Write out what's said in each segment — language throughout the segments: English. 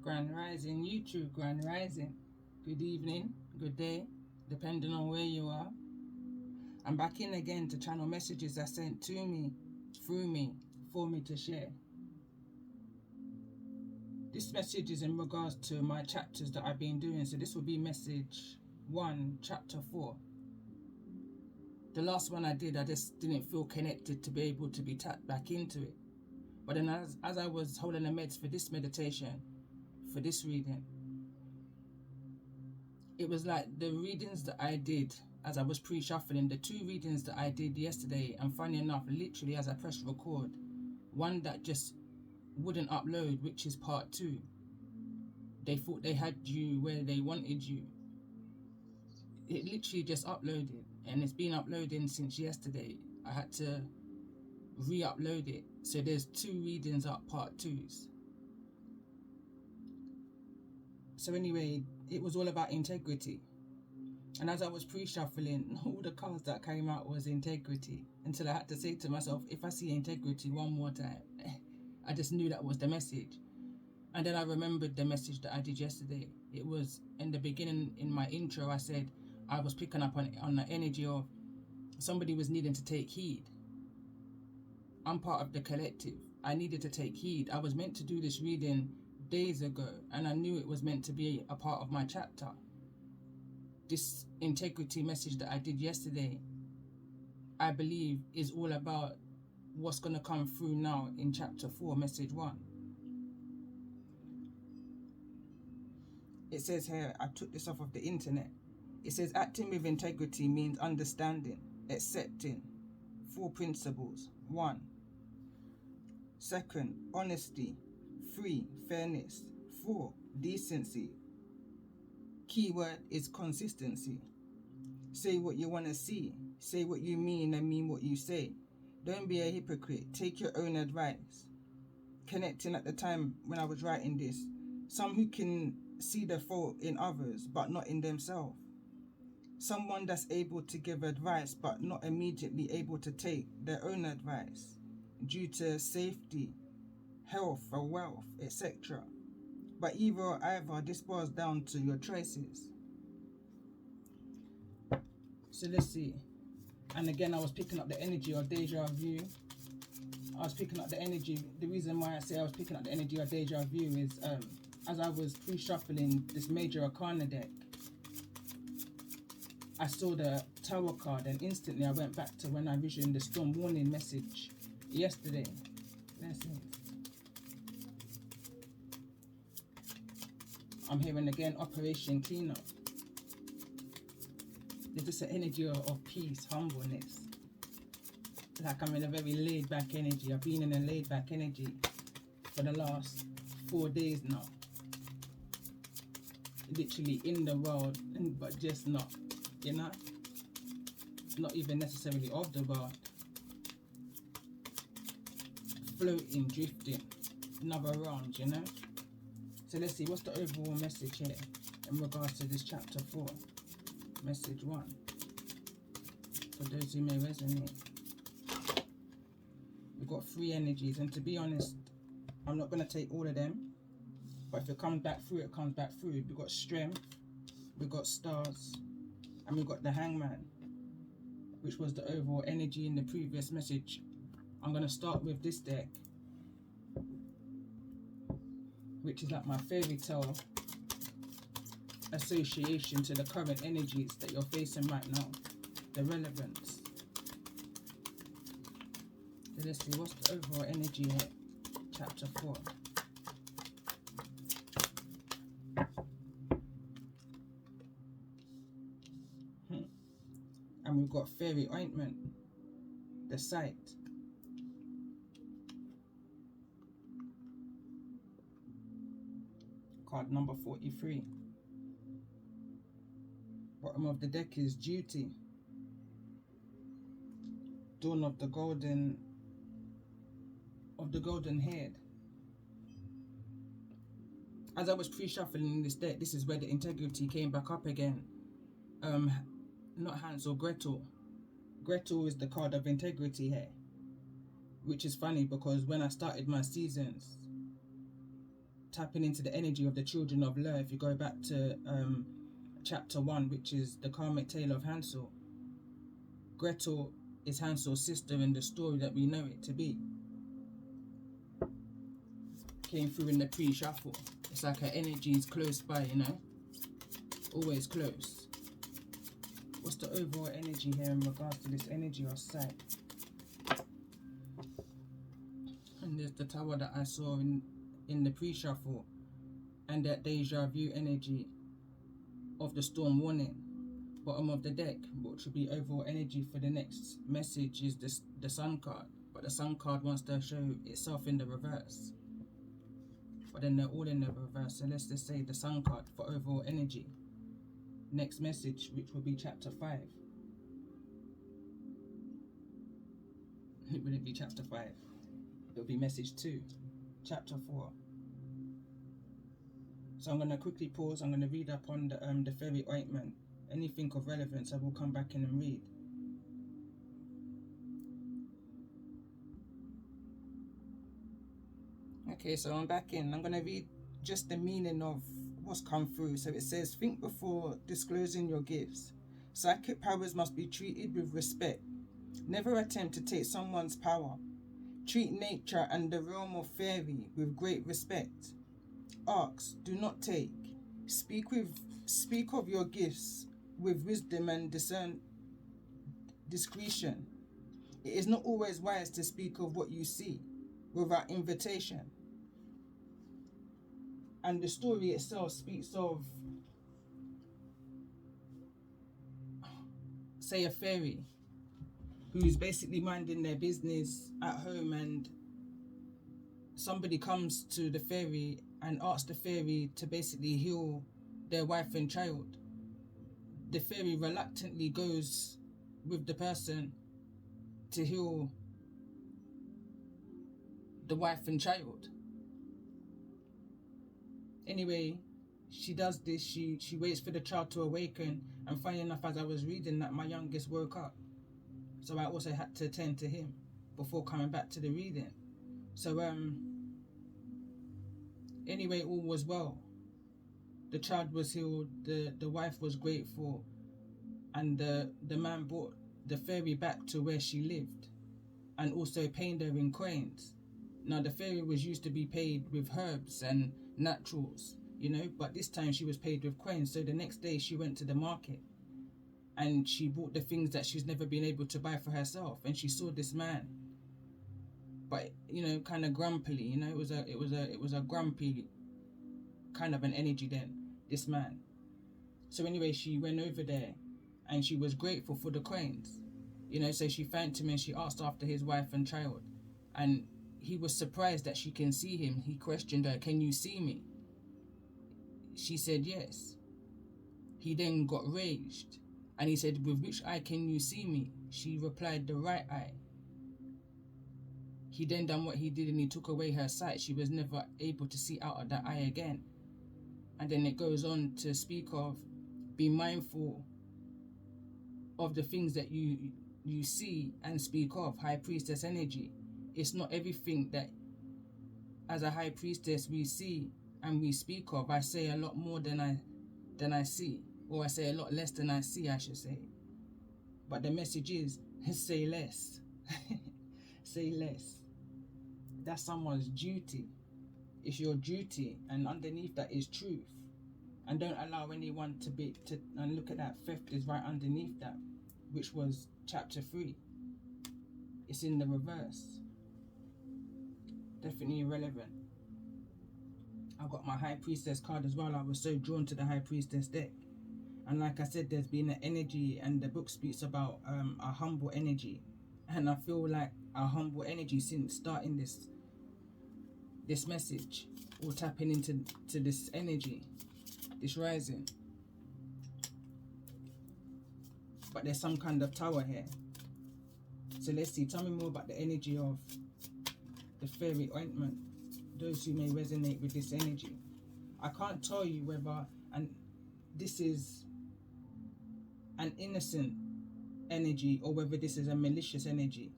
Grand Rising, YouTube Grand Rising. Good evening, good day, depending on where you are. I'm back in again to channel messages that sent to me, through me, for me to share. This message is in regards to my chapters that I've been doing. So this will be message 1, chapter 4. The last one I did, I just didn't feel connected to be able to be tapped back into it. But then as I was holding the meds for this meditation, for this reading, it was like the readings that I did as I was pre-shuffling, the 2 readings that I did yesterday, and funny enough, literally as I pressed record, one that just wouldn't upload, which is part 2. They thought they had you where they wanted you. It literally just uploaded, and it's been uploading since yesterday. I had to re-upload it. So there's 2 readings up, part 2s. So anyway, it was all about integrity. And as I was pre-shuffling, all the cards that came out was integrity. Until I had to say to myself, if I see integrity one more time, I just knew that was the message. And then I remembered the message that I did yesterday. It was in the beginning, in my intro, I said I was picking up on the energy of somebody was needing to take heed. I'm part of the collective. I needed to take heed. I was meant to do this reading days ago, and I knew it was meant to be a part of my chapter. This integrity message that I did yesterday, I believe, is all about what's going to come through now in chapter 4, message 1. It says here, I took this off of the internet. It says acting with integrity means understanding, accepting 4 principles. 1. Second, honesty. 3, fairness. 4, decency. Keyword is consistency. Say what you want to see. Say what you mean and mean what you say. Don't be a hypocrite. Take your own advice. Connecting at the time when I was writing this. Some who can see the fault in others but not in themselves. Someone that's able to give advice but not immediately able to take their own advice due to safety, health or wealth, etc. But either or either, this boils down to your choices. So let's see. And again, I was picking up the energy of deja vu. I was picking up the energy. The reason why I say I was picking up the energy of deja vu is as I was pre-shuffling this major arcana deck, I saw the Tower card, and instantly I went back to when I visioned the storm warning message yesterday. Let's see. I'm hearing again Operation Cleanup. There's just an energy of peace, humbleness. Like I'm in a very laid back energy. I've been in a laid back energy for the last 4 days now. Literally in the world, but just not, you know? Not even necessarily of the world. Floating, drifting, another round, you know? So let's see, what's the overall message here in regards to this chapter 4, message 1, for those who may resonate. We've got 3 energies, and to be honest, I'm not going to take all of them, but if it comes back through, it comes back through. We've got strength, we've got stars, and we've got the hangman, which was the overall energy in the previous message. I'm going to start with this deck, which is like my fairy tale association to the current energies that you're facing right now, the relevance. So let's see, what's the overall energy here, chapter 4. And we've got fairy ointment, the sight. Card number 43. Bottom of the deck is duty. Dawn of the golden head. As I was pre-shuffling this deck, this is where the integrity came back up again. Not Hansel, Gretel. Gretel is the card of integrity here. which is funny because when I started my seasons tapping into the energy of the children of Lur. If you go back to chapter 1, which is the karmic tale of Hansel, Gretel is Hansel's sister in the story that we know it to be. Came through in the pre-shuffle. It's like her energy is close by, you know, always close. What's the overall energy here in regards to this energy of sight? And there's the tower that I saw in the pre-shuffle, and that deja vu energy of the storm warning. Bottom of the deck, what should be overall energy for the next message is the sun card, but the sun card wants to show itself in the reverse. But then they're all in the reverse, so let's just say the sun card for overall energy. Next message, which will be chapter 5. It wouldn't be chapter 5. It'll be message 2, chapter 4. So I'm going to quickly pause. I'm going to read up on the fairy ointment. Anything of relevance, I will come back in and read. Okay, so I'm back in. I'm going to read just the meaning of what's come through. So it says, think before disclosing your gifts. Psychic powers must be treated with respect. Never attempt to take someone's power. Treat nature and the realm of fairy with great respect. Ask, do not take. Speak of your gifts with wisdom and discretion. It is not always wise to speak of what you see without invitation. And the story itself speaks of, say, a fairy who's basically minding their business at home, and somebody comes to the fairy and asks the fairy to basically heal their wife and child. The fairy reluctantly goes with the person to heal the wife and child. Anyway, she does this, she waits for the child to awaken, and funny enough, as I was reading that, my youngest woke up. So I also had to attend to him before coming back to the reading. So anyway, all was well. The child was healed, the wife was grateful, and the man brought the fairy back to where she lived, and also paid her in coins. Now the fairy was used to be paid with herbs and naturals, you know, but this time she was paid with coins. So the next day she went to the market and she bought the things that she's never been able to buy for herself, and she saw this man, but you know, kind of grumpily, you know, it was a grumpy kind of an energy then, this man. So anyway, she went over there and she was grateful for the coins, you know, so she thanked him and she asked after his wife and child, and he was surprised that she can see him. He questioned her, can you see me? She said yes. He then got raged and he said, with which eye can you see me? She replied, the right eye. He then done what he did and he took away her sight. She was never able to see out of that eye again. And then it goes on to speak of, be mindful of the things that you see and speak of. High priestess energy. It's not everything that as a high priestess we see and we speak of. I say a lot more than I see, or I say a lot less than I see, I should say. But the message is, say less. Say less. That's someone's duty. It's your duty, and underneath that is truth. And don't allow anyone and look at that, theft is right underneath that, which was chapter 3. It's in the reverse. Definitely irrelevant. I got my High Priestess card as well. I was so drawn to the High Priestess deck. And like I said, there's been an energy, and the book speaks about a humble energy. And I feel like a humble energy since starting this message, or tapping into this energy, this rising. But there's some kind of tower here. So let's see, tell me more about the energy of the fairy ointment, those who may resonate with this energy. I can't tell you whether this is an innocent energy or whether this is a malicious energy,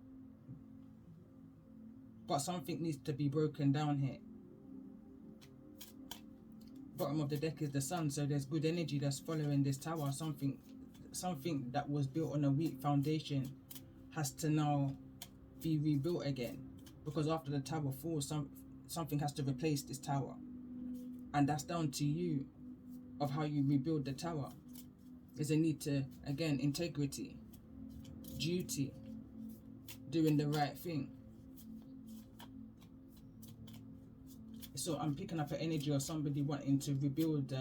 but something needs to be broken down here. bottom of the deck is the sun, so there's good energy that's following this tower. Something that was built on a weak foundation has to now be rebuilt again, because after the tower falls, something has to replace this tower, and that's down to you of how you rebuild the tower. There's a need to, again, integrity, duty, doing the right thing. So I'm picking up an energy of somebody wanting to rebuild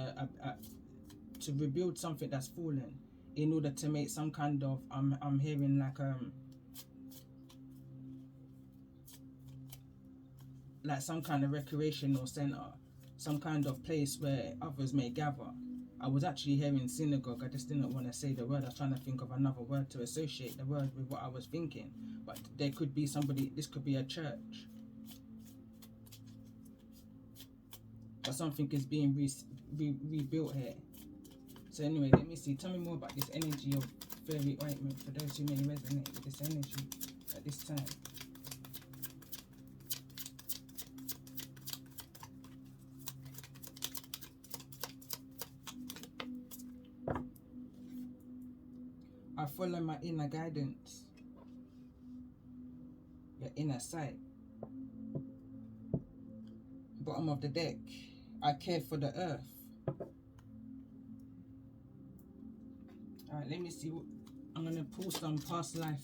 something that's fallen, in order to make some kind of I'm hearing like some kind of recreational center, some kind of place where others may gather. I was actually hearing synagogue. I just didn't want to say the word. I was trying to think of another word to associate the word with what I was thinking. But there could be somebody, this could be a church. But something is being rebuilt here. So anyway, let me see. Tell me more about this energy of fairy ointment for those who may resonate with this energy at this time. I follow my inner guidance, your inner sight. Bottom of the deck, I care for the earth. Alright, let me see. I'm going to pull some past life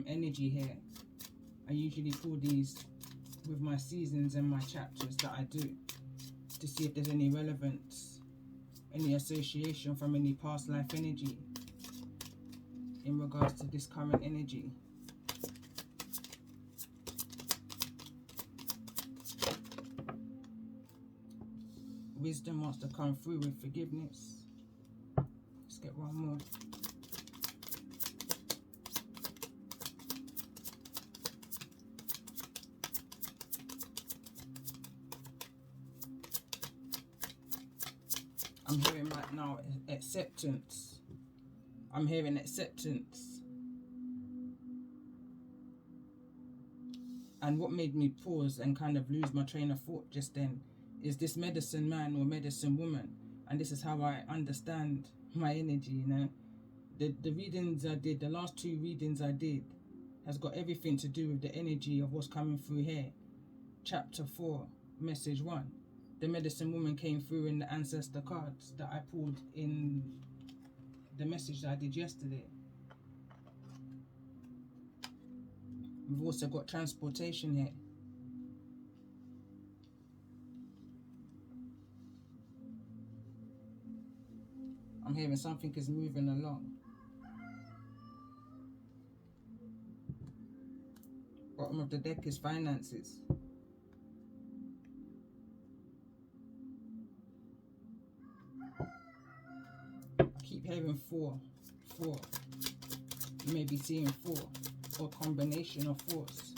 energy here. I usually pull these with my seasons and my chapters that I do, to see if there's any relevance, any association from any past life energy in regards to this current energy. Wisdom wants to come through with forgiveness. Let's get one more. I'm hearing right now acceptance. I'm hearing acceptance. And what made me pause and kind of lose my train of thought just then is this medicine man or medicine woman. And this is how I understand my energy, you know. The readings I did, the last 2 readings I did, has got everything to do with the energy of what's coming through here. Chapter 4, message 1. The medicine woman came through in the ancestor cards that I pulled in the message that I did yesterday. We've also got transportation here. I'm hearing something is moving along. Bottom of the deck is finances. I keep hearing 4. You may be seeing 4 or combination of 4s.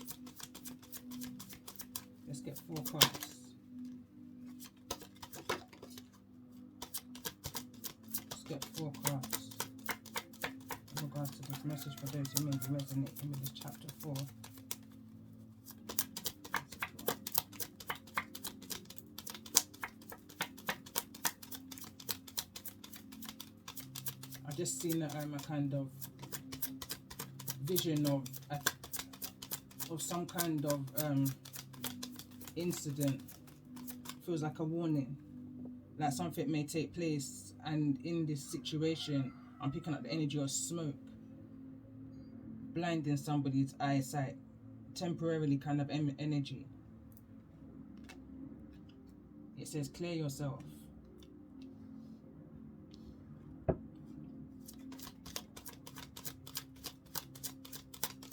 Let's get 4 cards. Get 4 cards in regards to this message for those who may be resonating with this chapter 4. I just seen a kind of vision of some kind of incident. Feels like a warning, like something may take place. And in this situation, I'm picking up the energy of smoke, blinding somebody's eyesight, temporarily kind of energy. It says, clear yourself.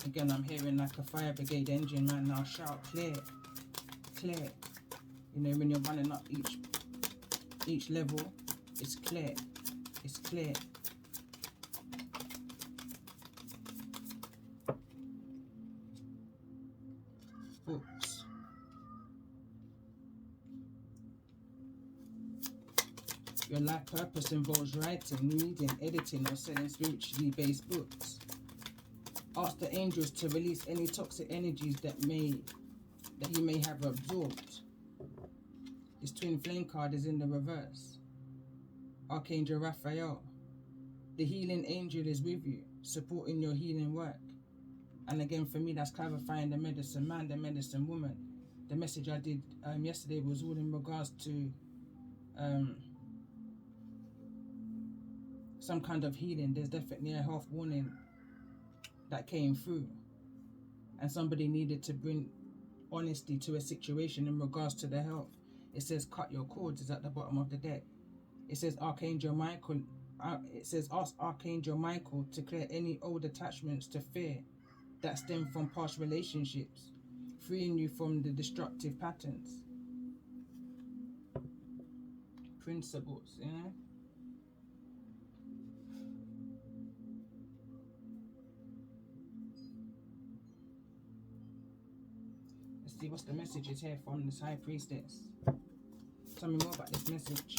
Again, I'm hearing like a fire brigade engine man now shout, clear, clear. You know, when you're running up each level, it's clear. It's clear. Books. Your life purpose involves writing, reading, editing, or selling spiritually based books. Ask the angels to release any toxic energies that you may have absorbed. This twin flame card is in the reverse. Archangel Raphael. The healing angel is with you, supporting your healing work. And again, for me, that's clarifying the medicine man, the medicine woman. The message I did yesterday was all in regards to some kind of healing. There's definitely a health warning that came through. And somebody needed to bring honesty to a situation in regards to their health. It says cut your cords is at the bottom of the deck. It says Archangel Michael. Ask Archangel Michael to clear any old attachments to fear that stem from past relationships, freeing you from the destructive patterns. Principles, you know? Let's see what's the messages here from this High Priestess. Tell me more about this message.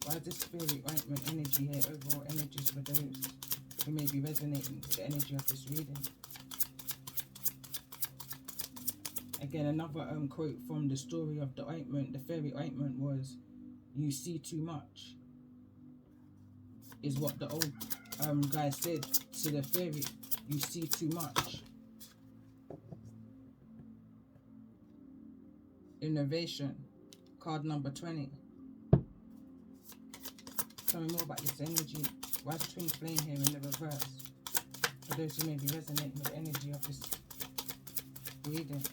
Why is this fairy ointment energy here? Overall energies for those who may be resonating with the energy of this reading. Again, another quote from the story of the ointment, the fairy ointment, was, "You see too much," is what the old guy said to the fairy. You see too much. Innovation, card number 20. Tell me more about this energy. Why is twin flame here in the reverse? For those who may be resonating with the energy of this reading.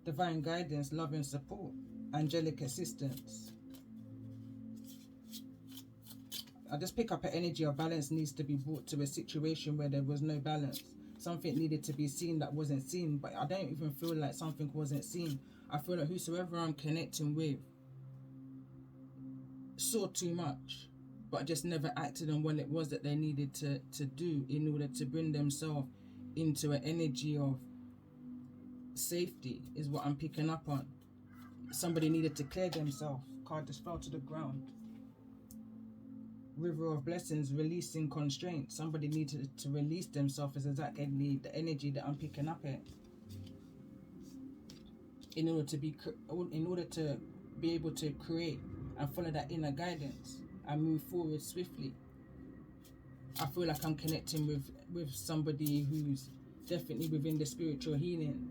Divine guidance, love and support, angelic assistance. I just pick up an energy of balance needs to be brought to a situation where there was no balance. Something needed to be seen that wasn't seen, but I don't even feel like something wasn't seen. I feel like whosoever I'm connecting with saw too much, but just never acted on what it was that they needed to do in order to bring themselves into an energy of safety, is what I'm picking up on. Somebody needed to clear themselves. Card just fell to the ground. River of blessings, releasing constraints. Somebody needed to release themselves, is exactly the energy that I'm picking up here. In order to be able to create and follow that inner guidance and move forward swiftly. I feel like I'm connecting with somebody who's definitely within the spiritual healing.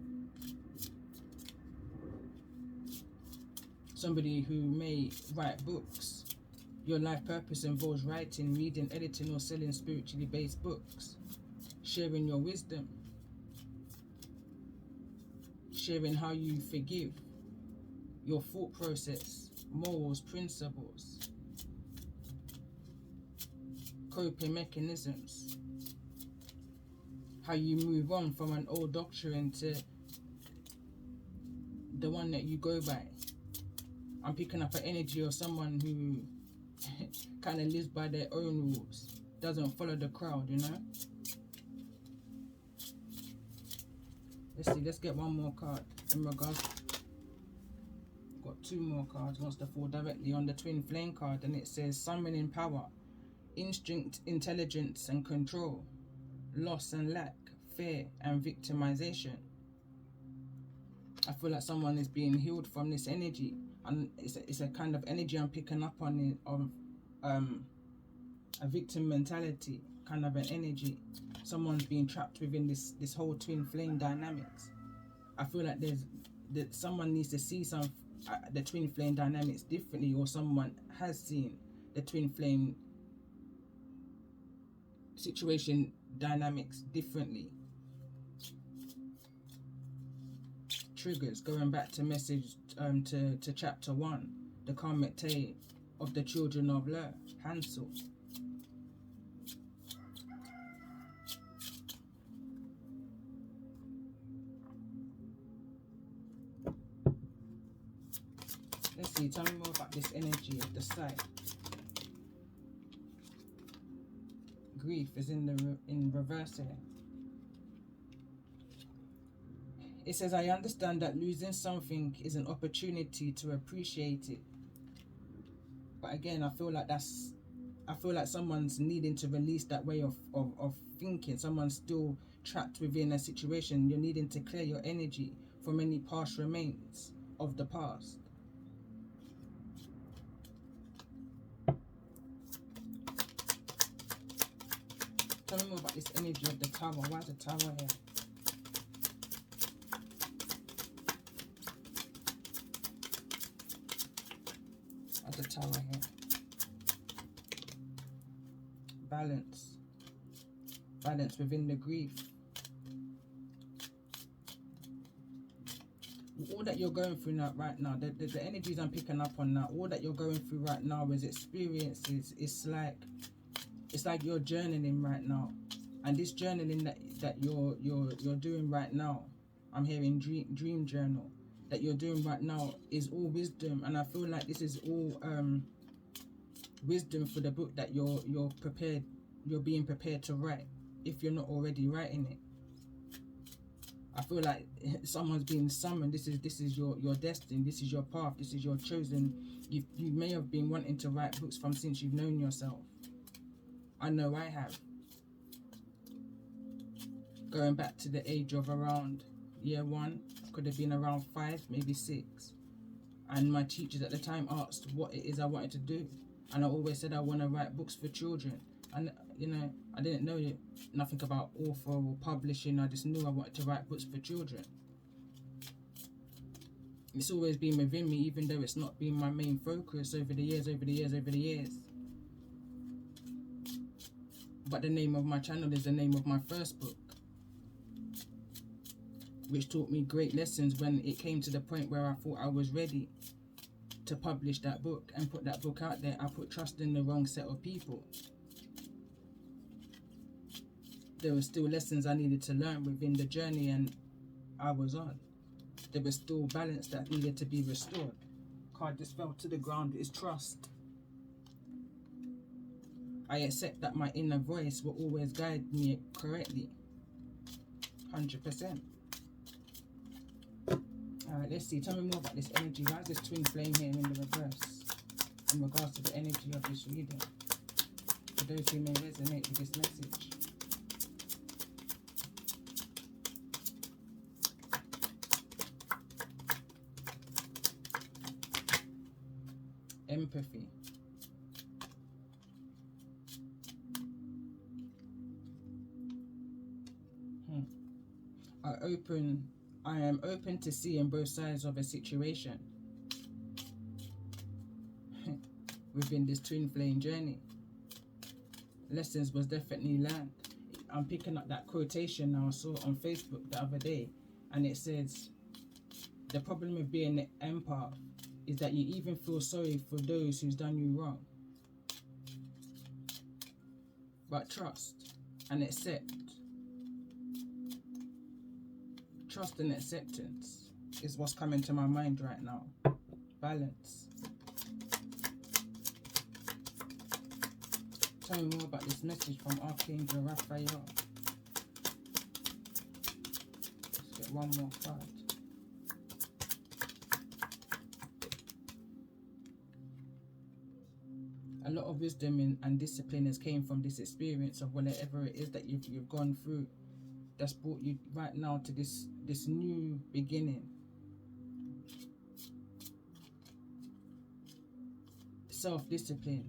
Somebody who may write books. Your life purpose involves writing, reading, editing, or selling spiritually based books. Sharing your wisdom. Sharing how you forgive. Your thought process, morals, principles. Coping mechanisms. How you move on from an old doctrine to the one that you go by. I'm picking up an energy of someone who kind of lives by their own rules, doesn't follow the crowd, you know. Let's see, let's get one more card in regards. Got two more cards, wants to fall directly on the twin flame card, and it says summoning power, instinct, intelligence and control, loss and lack, fear and victimization. I feel like someone is being healed from this energy, and it's a kind of energy I'm picking up on of a victim mentality, kind of an energy. Someone's being trapped within this whole twin flame dynamics. I feel like that someone needs to see the twin flame dynamics differently, or someone has seen the twin flame situation dynamics differently. Triggers, going back to message to chapter 1, the karmic tale of the children of Ler, Hansel. Let's see, tell me more about this energy of the side. Grief is in reverse here. It says, I understand that losing something is an opportunity to appreciate it. But again, I feel like that's I feel like someone's needing to release that way of thinking. Someone's still trapped within a situation. You're needing to clear your energy from any past remains of the past. Tell me more about this energy of the Tower. Why is the Tower here? Why's the Tower here? Balance. Balance within the grief. All that you're going through right now, the energies I'm picking up on now, all that you're going through right now is experiences. It's like you're journaling right now, and this journaling that you're doing right now, I'm hearing dream journal, that you're doing right now is all wisdom, and I feel like this is all wisdom for the book that you're being prepared to write, if you're not already writing it. I feel like someone's being summoned. This is your destiny. This is your path. This is your chosen. You may have been wanting to write books from since you've known yourself. I know I have. Going back to the age of around year 1, could have been around 5, maybe 6. And my teachers at the time asked what it is I wanted to do. And I always said I want to write books for children. And, you know, I didn't know nothing about author or publishing. I just knew I wanted to write books for children. It's always been within me, even though it's not been my main focus over the years. But the name of my channel is the name of my first book, which taught me great lessons when it came to the point where I thought I was ready to publish that book and put that book out there. I put trust in the wrong set of people. There were still lessons I needed to learn within the journey and I was on. There was still balance that needed to be restored. Card just fell to the ground is trust. I accept that my inner voice will always guide me correctly. 100%. Alright, let's see. Tell me more about this energy. Why is this twin flame here in the reverse? In regards to the energy of this reading. For those who may resonate with this message. Empathy. I am open to seeing both sides of a situation within this twin flame journey. Lessons was definitely learned. I'm picking up that quotation now I saw on Facebook the other day, and it says, the problem with being an empath is that you even feel sorry for those who's done you wrong. But trust and accept. Trust and acceptance is what's coming to my mind right now. Balance. Tell me more about this message from Archangel Raphael. Let's get one more card. A lot of wisdom and discipline has came from this experience of whatever it is that you've gone through. That's brought you right now to this new beginning. Self-discipline.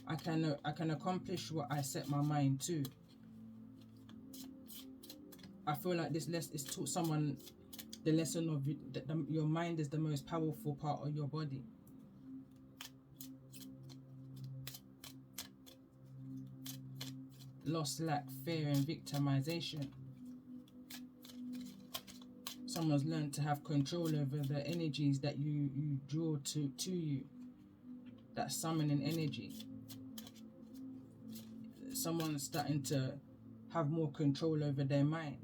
I can accomplish what I set my mind to. I feel like this is taught someone the lesson of that your mind is the most powerful part of your body. Loss, lack, fear and victimization. Someone's learned to have control over the energies that you draw to you. That summoning energy. Someone's starting to have more control over their mind,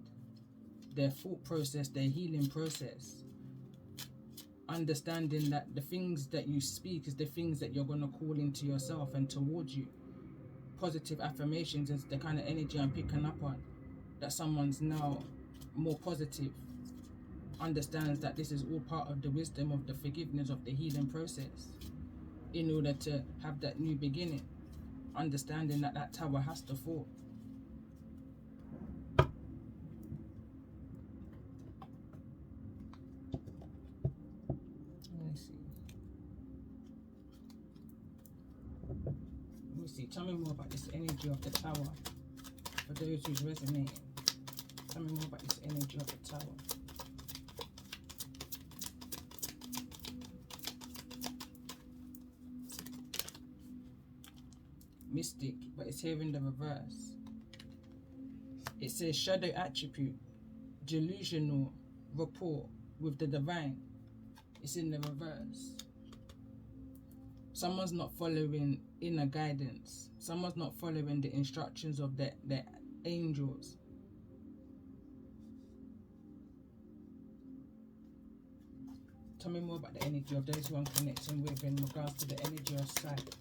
their thought process, their healing process. Understanding that the things that you speak is the things that you're going to call into yourself and towards you. Positive affirmations is the kind of energy I'm picking up on. That someone's now more positive, understands that this is all part of the wisdom of the forgiveness of the healing process. in order to have that new beginning, understanding that that tower has to fall. Let me see. Tell me more about this energy of the tower. For those who's resonating, tell me more about this energy of the tower. Mystic, but it's here in the reverse. It says shadow attribute, delusional rapport with the divine. It's in the reverse. Someone's not following inner guidance. Someone's not following the instructions of their angels. Tell me more about the energy of those who I'm connecting with in regards to the energy of sight.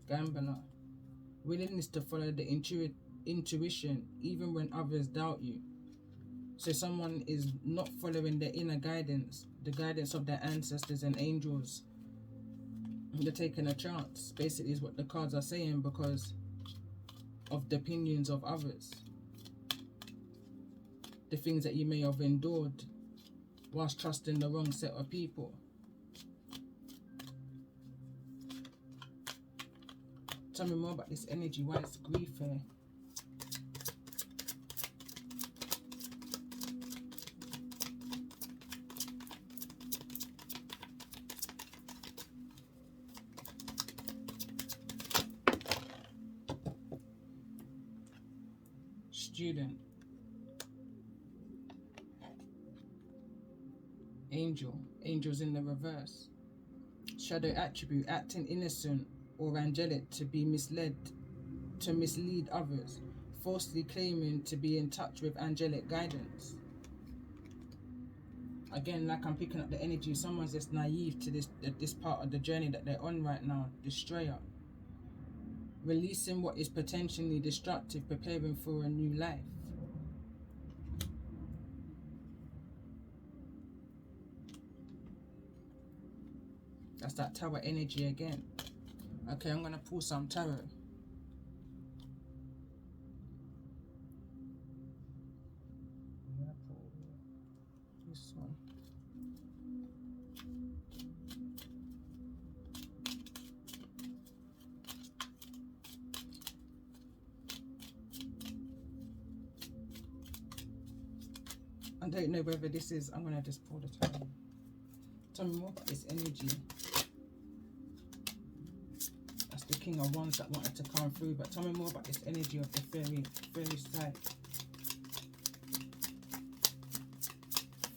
Gambler. Willingness to follow the intuition even when others doubt you. So someone is not following their inner guidance, the guidance of their ancestors and angels. They're taking a chance, basically is what the cards are saying, because of the opinions of others. The things that you may have endured whilst trusting the wrong set of people. Tell me more about this energy, why it's grief here. Student. Angel. Angel's in the reverse. Shadow attribute, acting innocent or angelic to be misled, to mislead others, falsely claiming to be in touch with angelic guidance. Again, like I'm picking up the energy, someone's just naive to this part of the journey that they're on right now. Destroyer. Releasing what is potentially destructive, preparing for a new life. That's that tower energy again. Okay, I'm going to pull some tarot. I'm going to pull this one. I don't know whether this is, I'm going to just pull the tarot. Tell me more about this energy. That's the King of Wands that wanted to come through, but tell me more about this energy of the fairy side.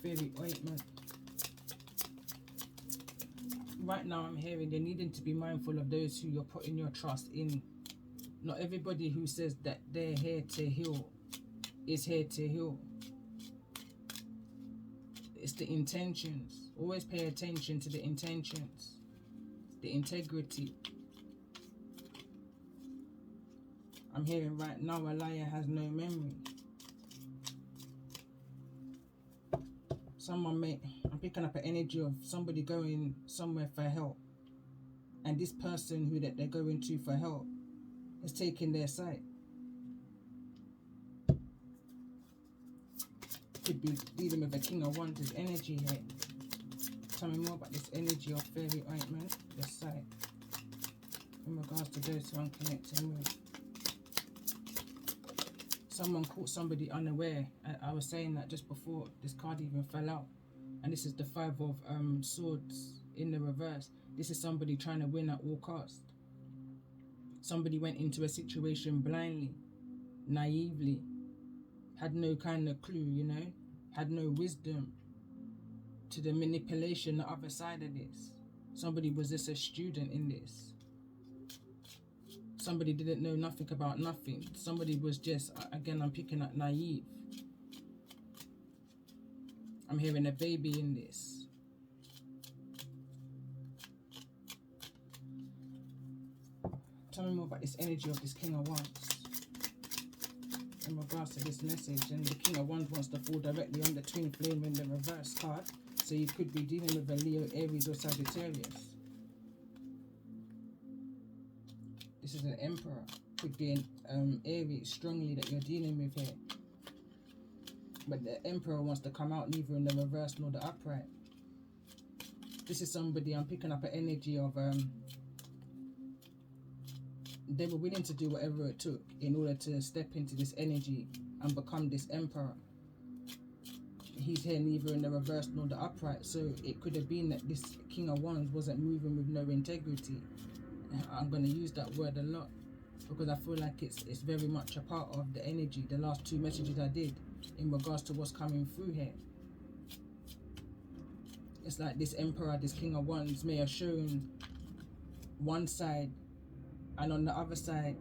Fairy ointment. Right now I'm hearing you're needing to be mindful of those who you're putting your trust in. Not everybody who says that they're here to heal is here to heal. It's the intentions. Always pay attention to the intentions. The integrity. I'm hearing right now a liar has no memory. I'm picking up an energy of somebody going somewhere for help. And this person who that they're going to for help is taking their side. Could be dealing with the King of Wands' energy here. Tell me more about this energy of fairy ointment, this side, in regards to those who I'm connecting with. Someone caught somebody unaware. I was saying that just before this card even fell out. And this is the Five of Swords in the reverse. This is somebody trying to win at all costs. Somebody went into a situation blindly, naively, had no kind of clue, you know, had no wisdom to the manipulation, the other side of this. Somebody was just a student in this. Somebody didn't know nothing about nothing. Somebody was just, again, I'm picking up naive. I'm hearing a baby in this. Tell me more about this energy of this King of Wands in regards to this message. And the King of Wands wants to fall directly on the twin flame in the reverse card. So you could be dealing with a Leo, Aries or Sagittarius. This is an Emperor. Could be an Aries strongly that you're dealing with here. But the Emperor wants to come out neither in the reverse nor the upright. This is somebody, I'm picking up an energy of they were willing to do whatever it took in order to step into this energy and become this Emperor. He's here neither in the reverse nor the upright, so it could have been that this King of Wands wasn't moving with no integrity. I'm going to use that word a lot because I feel like it's very much a part of the energy, the last two messages I did in regards to what's coming through here. It's like this Emperor, this King of Wands may have shown one side, and on the other side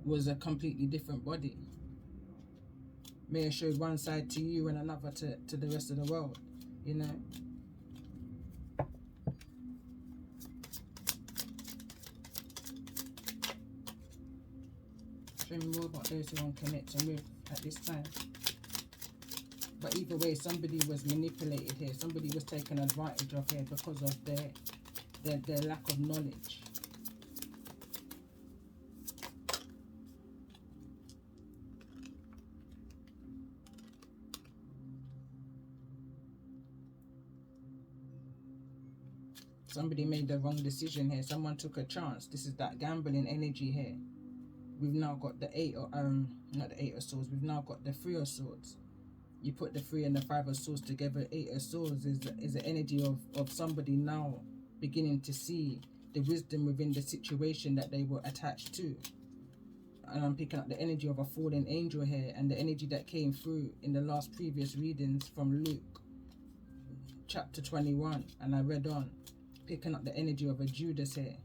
was a completely different body. May have showed one side to you and another to the rest of the world, you know. Show me more about those who I'm connecting with at this time. But either way, somebody was manipulated here. Somebody was taken advantage of here because of their lack of knowledge. Somebody made the wrong decision here. Someone took a chance. This is that gambling energy here. We've now got the not the 8 of Swords. We've now got the 3 of Swords. You put the 3 and the 5 of Swords together. 8 of Swords is the energy of somebody now beginning to see the wisdom within the situation that they were attached to. And I'm picking up the energy of a fallen angel here, and the energy that came through in the last previous readings from Luke chapter 21, and I read on, picking up the energy of a Judas here.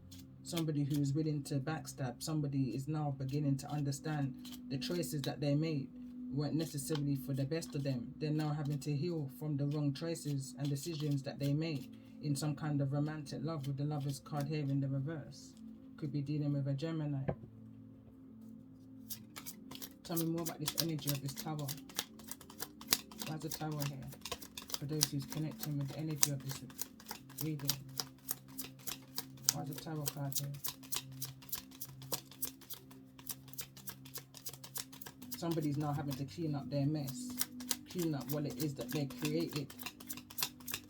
Somebody who is willing to backstab. Somebody is now beginning to understand the choices that they made weren't necessarily for the best of them. They're now having to heal from the wrong choices and decisions that they made in some kind of romantic love, with the Lovers card here in the reverse. Could be dealing with a Gemini. Tell me more about this energy of this Tower. Why's the Tower here? For those who's connecting with the energy of this reading. Why's the Tower card here? Somebody's now having to clean up their mess. Clean up what it is that they created.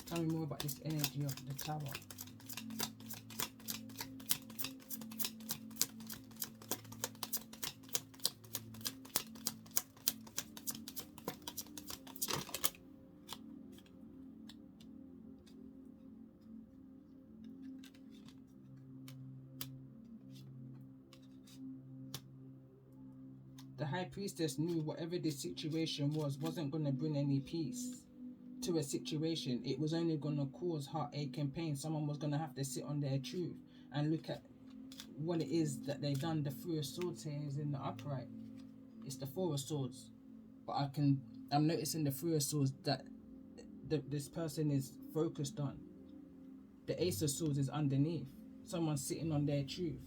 Tell me more about this energy of the Tower. The High Priestess knew whatever this situation wasn't going to bring any peace to a situation. It was only going to cause heartache and pain. Someone was going to have to sit on their truth and look at what it is that they've done. The 3 of Swords here is in the upright. It's the 4 of Swords. But I'm noticing the 3 of Swords that this person is focused on. The Ace of Swords is underneath. Someone's sitting on their truth.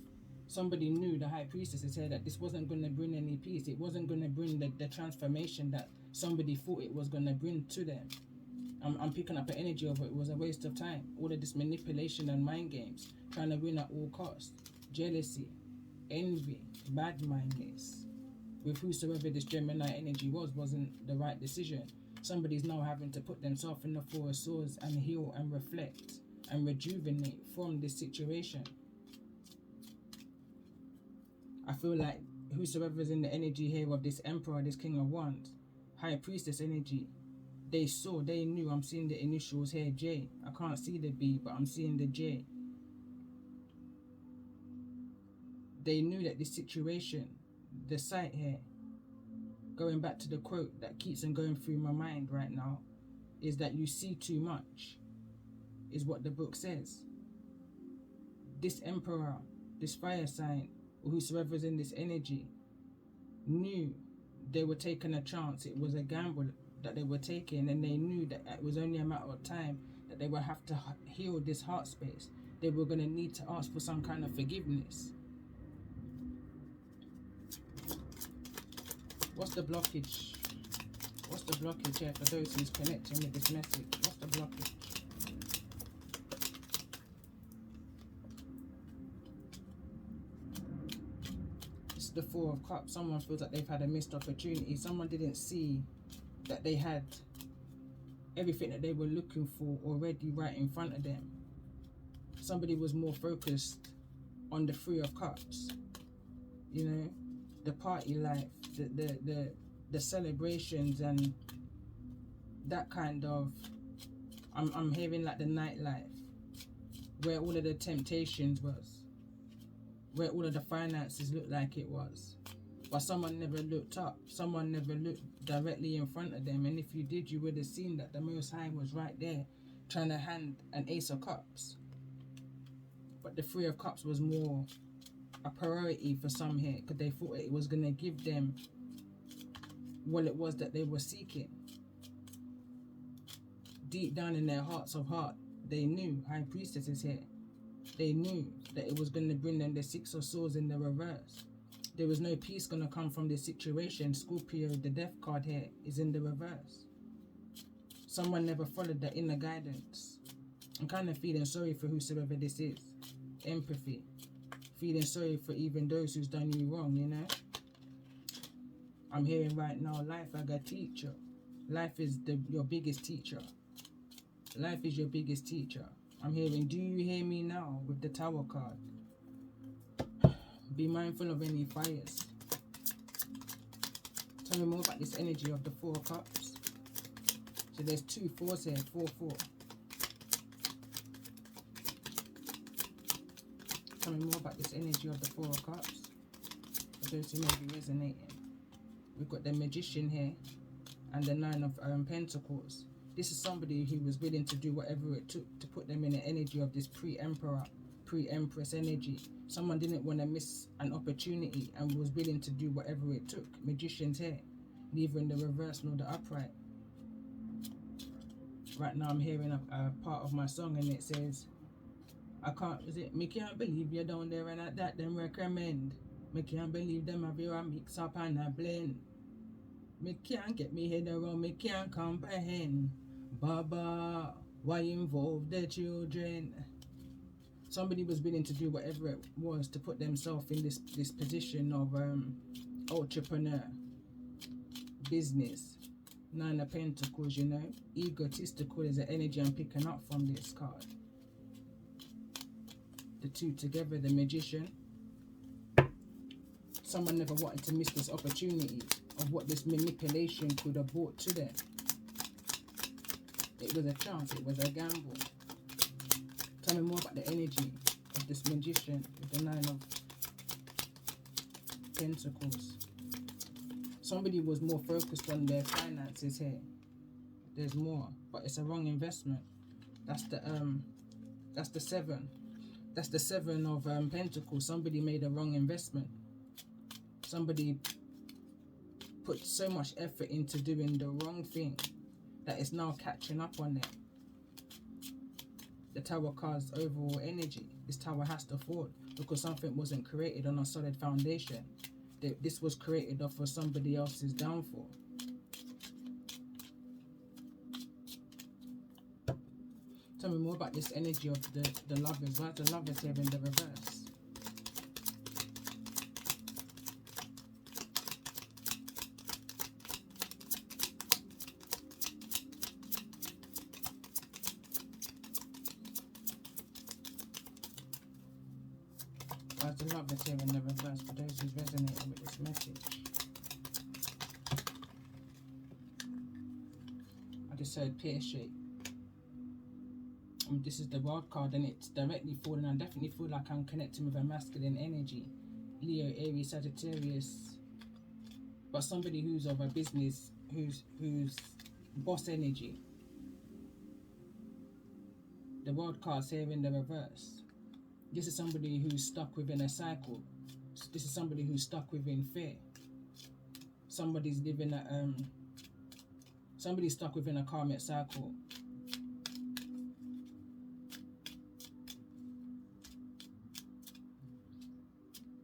Somebody knew, the High Priestess has said, that this wasn't going to bring any peace. It wasn't going to bring the transformation that somebody thought it was going to bring to them. I'm picking up an energy of it was a waste of time. All of this manipulation and mind games, trying to win at all costs. Jealousy, envy, bad-mindedness. With whosoever this Gemini energy wasn't the right decision. Somebody's now having to put themselves in the 4 of Swords and heal and reflect and rejuvenate from this situation. I feel like whosoever's in the energy here of this Emperor, this King of Wands, High Priestess energy, they knew. I'm seeing the initials here, J. I can't see the B, but I'm seeing the J. They knew that this situation, the sight here, going back to the quote that keeps on going through my mind right now, is that you see too much, is what the book says. This Emperor, this fire sign, or whosoever's in this energy, knew they were taking a chance. It was a gamble that they were taking, and they knew that it was only a matter of time that they would have to heal this heart space. They were going to need to ask for some kind of forgiveness. What's the blockage? What's the blockage here for those who's connecting with this message? What's the blockage? the Four of Cups. Someone feels like they've had a missed opportunity. Someone didn't see that they had everything that they were looking for already right in front of them. Somebody was more focused on the Three of Cups, you know, the party life, the celebrations, and that kind of, I'm hearing like the nightlife, where all of the temptations was, where all of the finances looked like it was. But someone never looked up. Someone never looked directly in front of them. And if you did, you would have seen that the Most High was right there trying to hand an Ace of Cups. But the Three of Cups was more a priority for some here, because they thought it was going to give them what it was that they were seeking. Deep down in their hearts of heart, they knew, High Priestess is here, they knew that it was going to bring them the Six of Swords in the reverse. There was no peace going to come from this situation. Scorpio, the death card here, is in the reverse. Someone never followed the inner guidance. I'm kind of feeling sorry for whosoever this is. Empathy. Feeling sorry for even those who's done you wrong, you know. I'm hearing right now, life like a teacher. Life is your biggest teacher. Life is your biggest teacher. I'm hearing, do you hear me now, with the Tower card? Be mindful of any fires. Tell me more about this energy of the Four of Cups. So there's 2 4s here, 4 4. Tell me more about this energy of the Four of Cups, for those who may be resonating. We've got the Magician here and the Nine of Pentacles. This is somebody who was willing to do whatever it took to put them in the energy of this pre-emperor, pre-empress energy. Someone didn't want to miss an opportunity and was willing to do whatever it took. Magician's here, neither in the reverse nor the upright. Right now I'm hearing a part of my song, and it says, me can't believe you're down there and at that them recommend. Me can't believe them have you a mix up and a blend. Me can't get me head around, me can't comprehend. Baba, why involve the children? Somebody was willing to do whatever it was to put themselves in this position of entrepreneur, business. Nine of Pentacles, you know. Egotistical is the energy I'm picking up from this card. The two together, the Magician. Someone never wanted to miss this opportunity of what this manipulation could have brought to them. It was a chance, it was a gamble. Tell me more about the energy of this Magician with the Nine of Pentacles. Somebody was more focused on their finances here. There's more, but it's a wrong investment. That's the 7. That's the 7 of Pentacles. Somebody made a wrong investment. Somebody put so much effort into doing the wrong thing that it's now catching up on them. The Tower card's overall energy. This tower has to fall because something wasn't created on a solid foundation. This was created off of somebody else's downfall. Tell me more about this energy of the Lovers. Why the Lovers here in the reverse? Why the Lovers here in the reverse for those who's resonating with this message? I just heard pear shape. This is the World card, and it's directly falling. I definitely feel like I'm connecting with a masculine energy. Leo, Aries, Sagittarius. But somebody who's of a business, who's boss energy. The World card's here in the reverse. This is somebody who's stuck within a cycle. This is somebody who's stuck within fear. Somebody's living a somebody's stuck within a karmic cycle.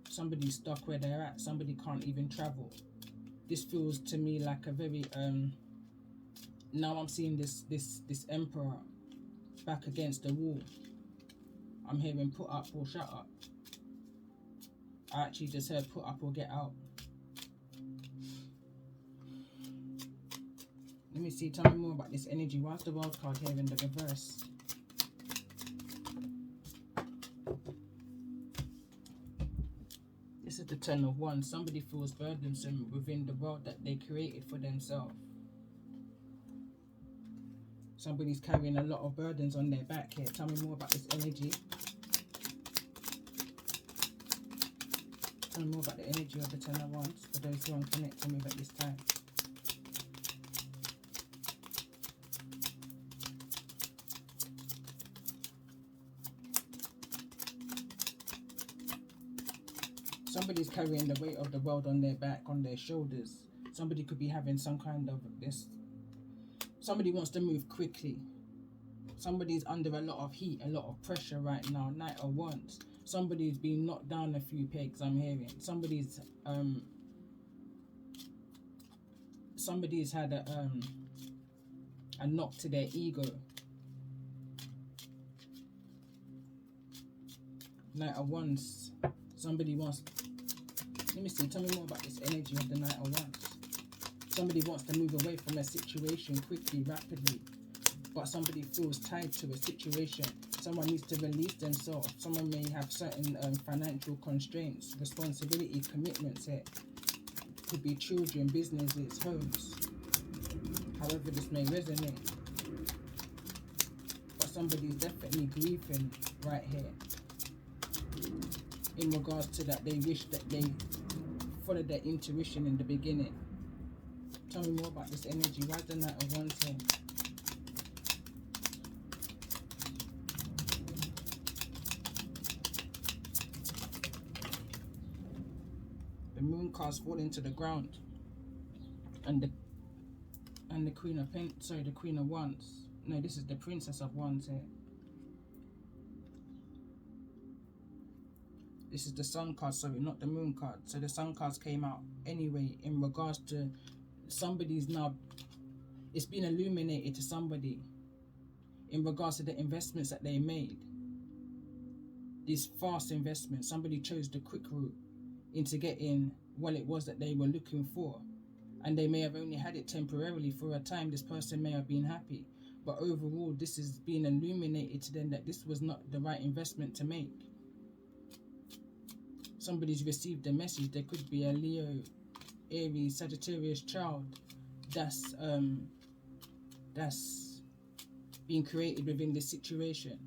Somebody's stuck where they're at. Somebody can't even travel. This feels to me like a very now I'm seeing this emperor back against the wall. I'm hearing put up or shut up. I actually just heard put up or get out. Let me see, tell me more about this energy. Why's the World card here in the reverse? This is the Ten of Wands. Somebody feels burdensome within the world that they created for themselves. Somebody's carrying a lot of burdens on their back here. Tell me more about this energy. Tell me more about the energy of the Ten of Wands for those who aren't connecting with at this time. Somebody's carrying the weight of the world on their back, on their shoulders. Somebody could be having some kind of this. Somebody wants to move quickly. Somebody's under a lot of heat, a lot of pressure right now. Knight of Wands. Somebody's been knocked down a few pegs, I'm hearing. Somebody's had a knock to their ego. Knight of Wands. Somebody wants, let me see, tell me more about this energy of the Knight of Wands. Somebody wants to move away from a situation quickly, rapidly, but somebody feels tied to a situation. Someone needs to release themselves. Someone may have certain financial constraints, responsibility, commitments here. Could be children, businesses, homes. However this may resonate. But somebody's definitely grieving right here. In regards to that, they wish that they followed their intuition in the beginning. Tell me more about this energy. Why the Knight of Wands here? The Moon cards fall into the ground, and the Queen of the Queen of Wands. No, this is the Princess of Wands here. This is the Sun card, sorry, not the Moon card. So the Sun cards came out anyway in regards to somebody's now, it's been illuminated to somebody in regards to the investments that they made. These fast investments, somebody chose the quick route into getting what it was that they were looking for. And they may have only had it temporarily for a time. This person may have been happy. But overall, this is being illuminated to them that this was not the right investment to make. Somebody's received a message. There could be a Leo, Aries, Sagittarius child that's being created within this situation.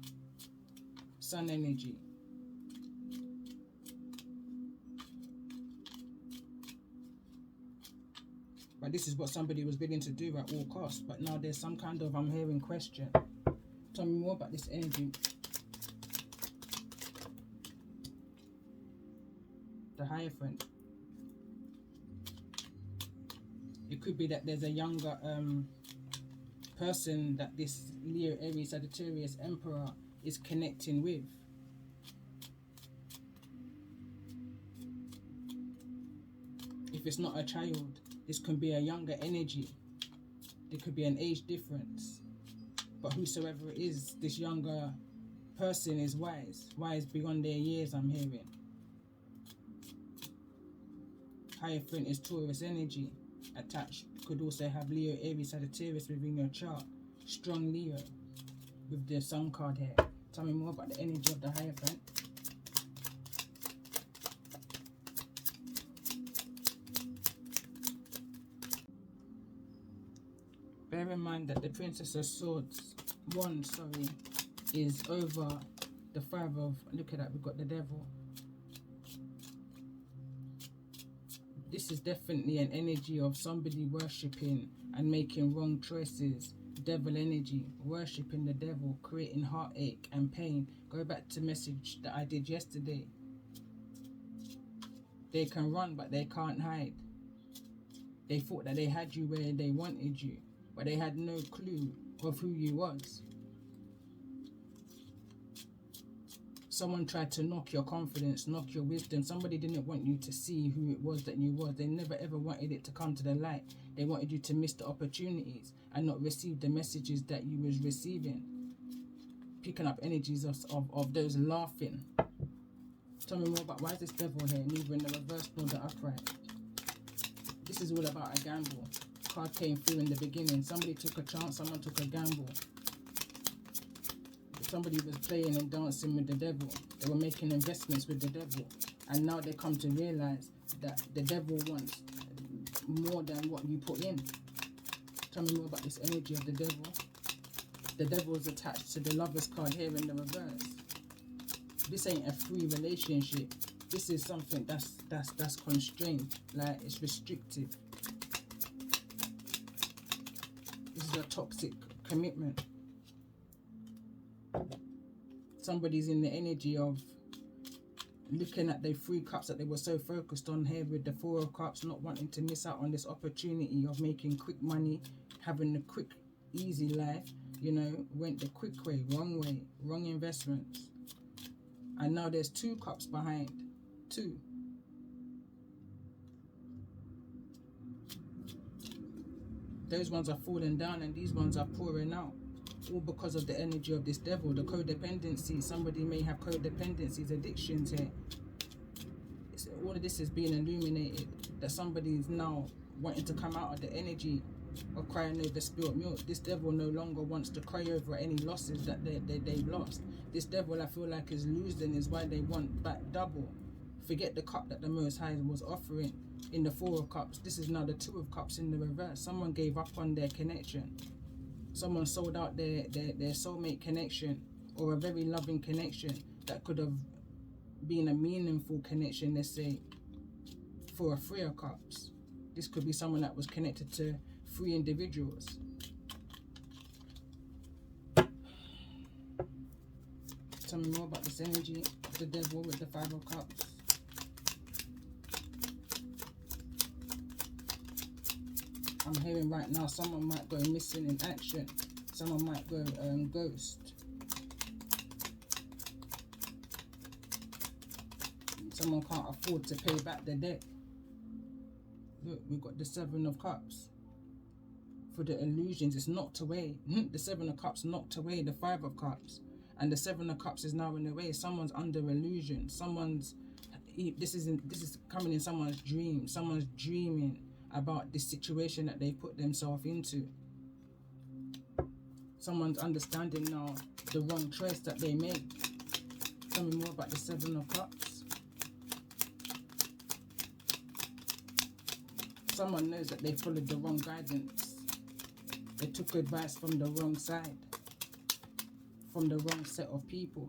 Sun energy. But this is what somebody was willing to do at all costs. But now there's some kind of, I'm hearing, question. Tell me more about this energy. The Hierophant. It could be that there's a younger person that this Leo, Aries, Sagittarius Emperor is connecting with. If it's not a child, this can be a younger energy. There could be an age difference. But whosoever it is, this younger person is wise. Wise beyond their years, I'm hearing. Hierophant is Taurus energy attached. Could also have Leo, Aries, Sagittarius within your chart. Strong Leo with the Sun card here. Tell me more about the energy of the Hierophant. Bear in mind that the Princess of Swords, is over the Five of, look at that, we've got the Devil. This is definitely an energy of somebody worshipping and making wrong choices. Devil energy, worshipping the devil, creating heartache and pain. Go back to message that I did yesterday. They can run, but they can't hide. They thought that they had you where they wanted you, but they had no clue of who you was. Someone tried to knock your confidence, knock your wisdom. Somebody didn't want you to see who it was that you was. They never ever wanted it to come to the light. They wanted you to miss the opportunities and not receive the messages that you was receiving. Picking up energies of those laughing. Tell me more about why is this devil here, neither in the reverse nor the upright. This is all about a gamble. Card came through in the beginning. Somebody took a chance, someone took a gamble. Somebody was playing and dancing with the devil. They were making investments with the devil. And now they come to realize that the devil wants more than what you put in. Tell me more about this energy of the devil. The devil is attached to the Lover's card here in the reverse. This ain't a free relationship. This is something that's constrained, like it's restrictive. This is a toxic commitment. Somebody's in the energy of looking at the 3 cups that they were so focused on here with the 4 of cups, not wanting to miss out on this opportunity of making quick money, having a quick, easy life, you know, went the quick way, wrong investments. And now there's 2 cups behind, 2. Those ones are falling down and these ones are pouring out. All because of the energy of this devil, the codependency. Somebody may have codependencies, addictions here. All of this is being illuminated, that somebody is now wanting to come out of the energy of crying over spilt milk. This devil no longer wants to cry over any losses that they've lost. This devil, I feel like, is losing, is why they want back double. Forget the cup that the Most High was offering in the 4 of cups. This is now the 2 of cups in the reverse. Someone gave up on their connection. Someone sold out their soulmate connection, or a very loving connection that could have been a meaningful connection, let's say, for a 3 of cups. This could be someone that was connected to 3 individuals. Tell me more about this energy, the devil with the 5 of cups. I'm hearing right now someone might go missing in action. Someone might go ghost. Someone can't afford to pay back the debt. Look, we've got the 7 of cups. For the illusions, it's knocked away. The 7 of cups knocked away the 5 of cups. And the 7 of cups is now in the way. Someone's under illusion. This is coming in someone's dream. Someone's dreaming about this situation that they put themselves into. Someone's understanding now the wrong choice that they made. Tell me more about the 7 of cups. Someone knows that they followed the wrong guidance. They took advice from the wrong side, from the wrong set of people.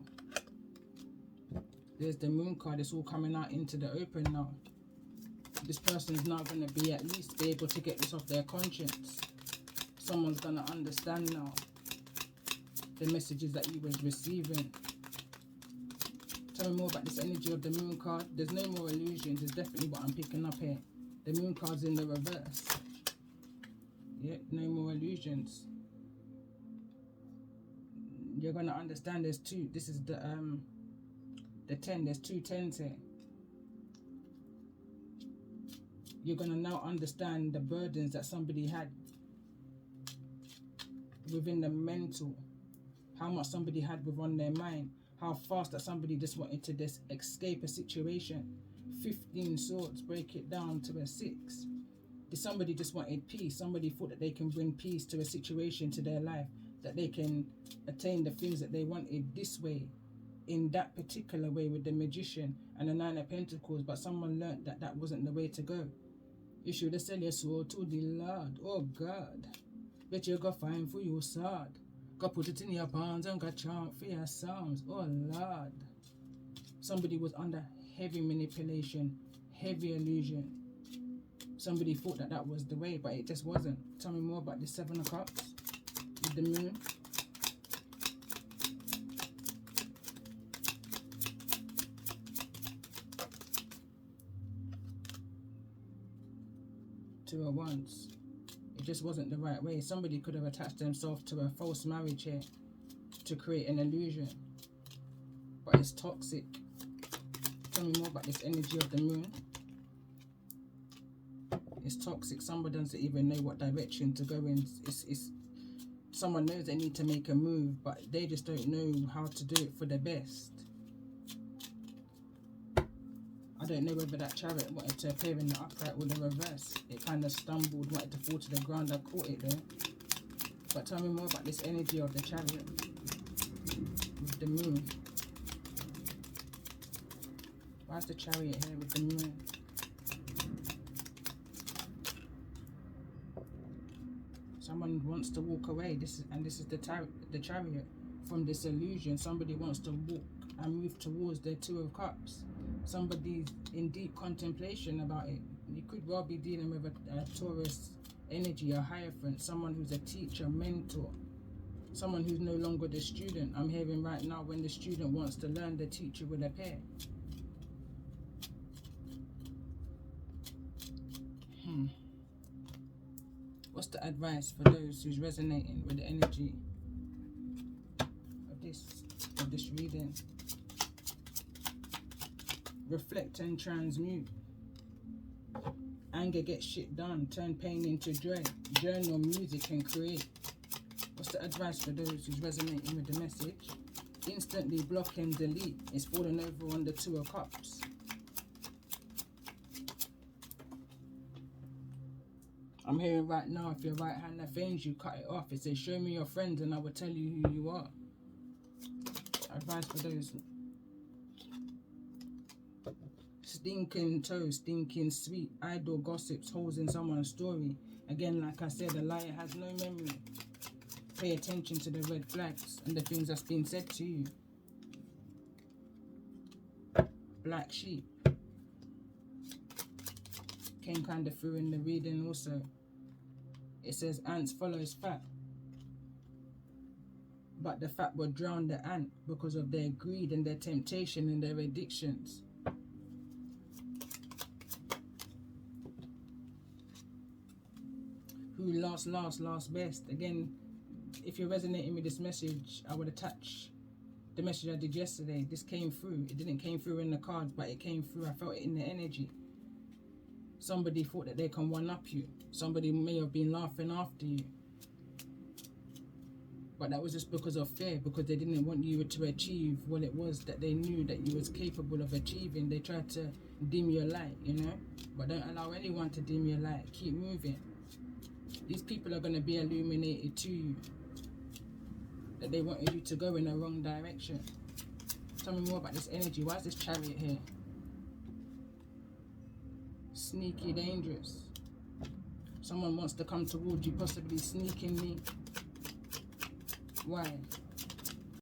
There's the Moon card. It's all coming out into the open now. This person is now going to be at least be able to get this off their conscience. Someone's going to understand now the messages that you was receiving. Tell me more about this energy of the Moon card. There's no more illusions. It's definitely what I'm picking up here. The Moon card's in the reverse. Yeah, no more illusions. You're going to understand there's 2. This is the 10. There's 2 10s here. You're going to now understand the burdens that somebody had within the mental, how much somebody had within their mind, how fast that somebody just wanted to just escape a situation. 15 swords, break it down to a 6. Somebody just wanted peace. Somebody thought that they can bring peace to a situation, to their life, that they can attain the things that they wanted this way, in that particular way, with the Magician and the 9 of Pentacles. But someone learnt that that wasn't the way to go. You should have sell your soul to the Lord. Oh God, bet you go find for your sword. Go put it in your palms and go chant for your psalms. Oh Lord. Somebody was under heavy manipulation, heavy illusion. Somebody thought that that was the way, but it just wasn't. Tell me more about the 7 of cups with the Moon. Two of Wands. It just wasn't the right way. Somebody could have attached themselves to a false marriage here to create an illusion, but it's toxic. Tell me more about this energy of the Moon. It's toxic. Somebody doesn't even know what direction to go in. Someone knows they need to make a move, but they just don't know how to do it for the best. I don't know whether that chariot wanted to appear in the upright or the reverse. It kind of stumbled, wanted to fall to the ground. I caught it though. But tell me more about this energy of the chariot with the moon. Why's the chariot here with the moon? Someone wants to walk away. This is the chariot from this illusion. Somebody wants to walk and move towards the Two of Cups. Somebody's in deep contemplation about it. You could well be dealing with a Taurus energy, a hierophant, someone who's a teacher, mentor, someone who's no longer the student. I'm hearing right now when the student wants to learn, the teacher will appear. What's the advice for those who's resonating with the energy of this reading? Reflect and transmute. Anger gets shit done. Turn pain into joy. Journal, music, and create. What's the advice for those who's resonating with the message? Instantly block and delete. It's falling over on the Two of Cups. I'm hearing right now, if your right hand offends you, cut it off. It says, show me your friends and I will tell you who you are. Advice for those. Stinking toes, stinking sweet, idle gossips, holes in someone's story. Again, like I said, a liar has no memory. Pay attention to the red flags and the things that's been said to you. Black sheep. Came kind of through in the reading also. It says ants follows fat. But the fat will drown the ant because of their greed and their temptation and their addictions. Who last best. Again, if you're resonating with this message, I would attach the message I did yesterday. This came through. It didn't came through in the cards, but it came through. I felt it in the energy. Somebody thought that they can one-up you. Somebody may have been laughing after you. But that was just because of fear, because they didn't want you to achieve what it was that they knew that you was capable of achieving. They tried to dim your light, you know? But don't allow anyone to dim your light. Keep moving. These people are going to be illuminated to you. That they wanted you to go in the wrong direction. Tell me more about this energy. Why is this chariot here? Sneaky, dangerous. Someone wants to come towards you, possibly sneakingly. Why?